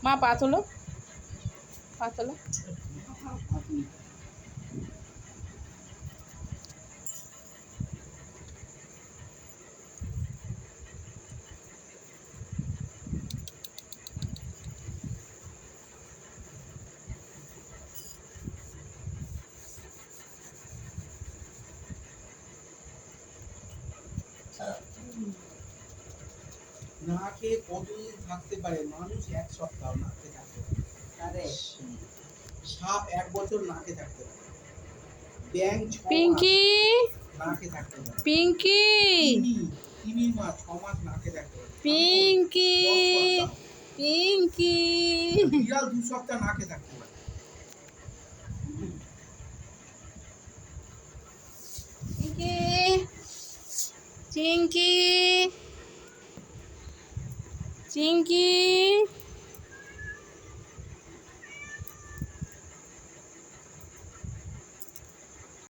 মা পা তোলো, পা তোলো। না খেয়ে কতদিন থাকতে পারে মানুষ? 1 সপ্তাহ না খেয়ে থাকতে পারে। সাপ 1 বছর না খেয়ে থাকতে পারে। ব্যাঙ 6 মাস পিঙ্কি, না খেয়ে থাকতে পারে। পিঙ্কি, তিমি মাছ 6 মাস না খেয়ে থাকতে পারে। পিঙ্কি, 10 সপ্তাহ। পিঙ্কি, বিড়াল 2 সপ্তাহ না খেয়ে থাকতে পারে। চিঙ্কি, চিঙ্কি, চিঙ্কি।